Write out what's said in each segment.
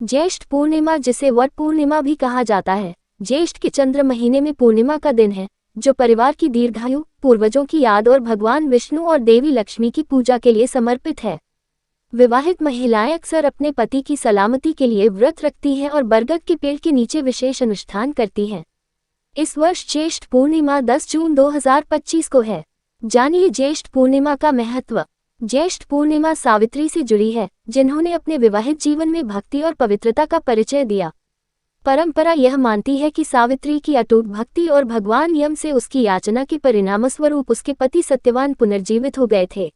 ज्येष्ठ पूर्णिमा, जिसे वट पूर्णिमा भी कहा जाता है, ज्येष्ठ के चंद्र महीने में पूर्णिमा का दिन है, जो परिवार की दीर्घायु, पूर्वजों की याद और भगवान विष्णु और देवी लक्ष्मी की पूजा के लिए समर्पित है। विवाहित महिलाएं अक्सर अपने पति की सलामती के लिए व्रत रखती हैं और बरगद के पेड़ के नीचे विशेष अनुष्ठान करती हैं। इस वर्ष ज्येष्ठ पूर्णिमा 10 जून 2025 को है। जानिए ज्येष्ठ पूर्णिमा का महत्व। ज्येष्ठ पूर्णिमा सावित्री से जुड़ी है, जिन्होंने अपने विवाहित जीवन में भक्ति और पवित्रता का परिचय दिया। परंपरा यह मानती है कि सावित्री की अटूट भक्ति और भगवान यम से उसकी याचना के परिणामस्वरूप उसके पति सत्यवान पुनर्जीवित हो गए थे।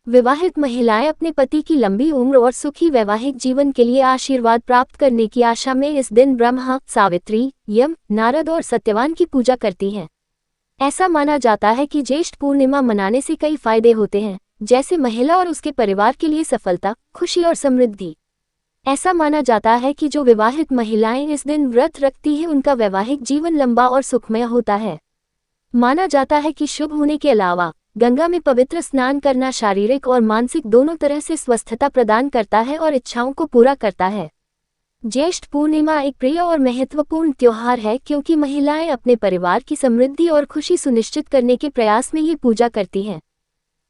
विवाहित महिलाएं अपने पति की लंबी उम्र और सुखी वैवाहिक जीवन के लिए आशीर्वाद प्राप्त करने की आशा में इस दिन ब्रह्मा, सावित्री, यम, नारद और सत्यवान की पूजा करती हैं। ऐसा माना जाता है कि ज्येष्ठ पूर्णिमा मनाने से कई फायदे होते हैं, जैसे महिला और उसके परिवार के लिए सफलता, खुशी और समृद्धि। ऐसा माना जाता है कि जो विवाहित महिलाएं इस दिन व्रत रखती हैं, उनका वैवाहिक जीवन लंबा और सुखमय होता है। माना जाता है कि शुभ होने के अलावा गंगा में पवित्र स्नान करना शारीरिक और मानसिक दोनों तरह से स्वस्थता प्रदान करता है और इच्छाओं को पूरा करता है। ज्येष्ठ पूर्णिमा एक प्रिय और महत्वपूर्ण त्योहार है, क्योंकि महिलाएं अपने परिवार की समृद्धि और खुशी सुनिश्चित करने के प्रयास में ये पूजा करती हैं।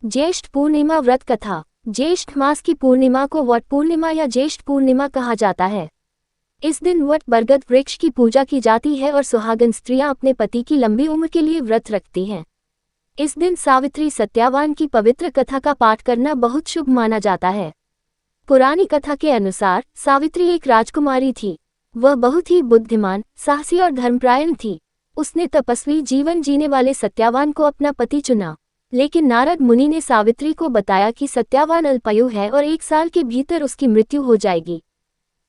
ज्येष्ठ पूर्णिमा व्रत कथा। ज्येष्ठ मास की पूर्णिमा को वट पूर्णिमा या ज्येष्ठ पूर्णिमा कहा जाता है। इस दिन वट बरगद वृक्ष की पूजा की जाती है और सुहागन स्त्रियां अपने पति की लंबी उम्र के लिए व्रत रखती हैं। इस दिन सावित्री सत्यवान की पवित्र कथा का पाठ करना बहुत शुभ माना जाता है। पुरानी कथा के अनुसार सावित्री एक राजकुमारी थी। वह बहुत ही बुद्धिमान, साहसी और धर्मपरायण थी। उसने तपस्वी जीवन जीने वाले सत्यवान को अपना पति चुना, लेकिन नारद मुनि ने सावित्री को बताया कि सत्यवान अल्पायु है और 1 साल के भीतर उसकी मृत्यु हो जाएगी।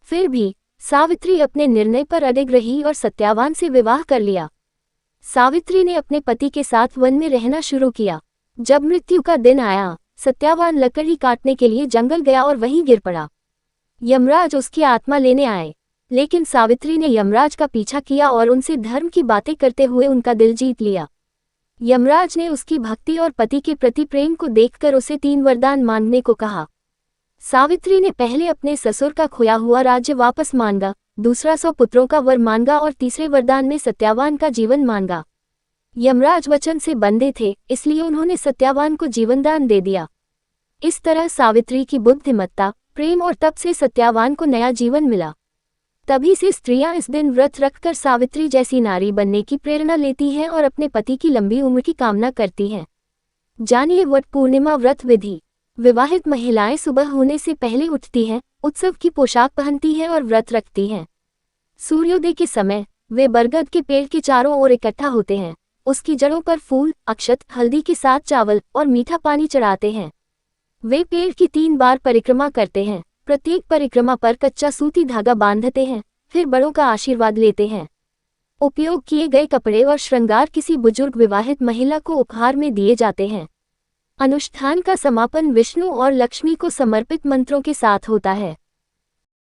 फिर भी सावित्री अपने निर्णय पर अडिग रही और सत्यवान से विवाह कर लिया। सावित्री ने अपने पति के साथ वन में रहना शुरू किया। जब मृत्यु का दिन आया, सत्यवान लकड़ी काटने के लिए जंगल गया और वहीं गिर पड़ा। यमराज उसकी आत्मा लेने आए, लेकिन सावित्री ने यमराज का पीछा किया और उनसे धर्म की बातें करते हुए उनका दिल जीत लिया। यमराज ने उसकी भक्ति और पति के प्रति प्रेम को देखकर उसे 3 वरदान मांगने को कहा। सावित्री ने पहले अपने ससुर का खोया हुआ राज्य वापस मांगा, दूसरा 100 पुत्रों का वर मांगा और तीसरे वरदान में सत्यवान का जीवन मांगा। यमराज वचन से बंधे थे, इसलिए उन्होंने सत्यवान को जीवनदान दे दिया। इस तरह सावित्री की बुद्धिमत्ता, प्रेम और तप से सत्यवान को नया जीवन मिला। तभी से स्त्रियां इस दिन व्रत रखकर सावित्री जैसी नारी बनने की प्रेरणा लेती हैं और अपने पति की लंबी उम्र की कामना करती हैं। जानिए वट पूर्णिमा व्रत विधि। विवाहित महिलाएं सुबह होने से पहले उठती हैं, उत्सव की पोशाक पहनती हैं और व्रत रखती हैं। सूर्योदय के समय वे बरगद के पेड़ के चारों ओर इकट्ठा होते हैं। उसकी जड़ों पर फूल, अक्षत, हल्दी के साथ चावल और मीठा पानी चढ़ाते हैं। वे पेड़ की 3 बार परिक्रमा करते हैं। प्रत्येक परिक्रमा पर कच्चा सूती धागा बांधते हैं, फिर बड़ों का आशीर्वाद लेते हैं। उपयोग किए गए कपड़े और श्रृंगार किसी बुजुर्ग विवाहित महिला को उपहार में दिए जाते हैं। अनुष्ठान का समापन विष्णु और लक्ष्मी को समर्पित मंत्रों के साथ होता है।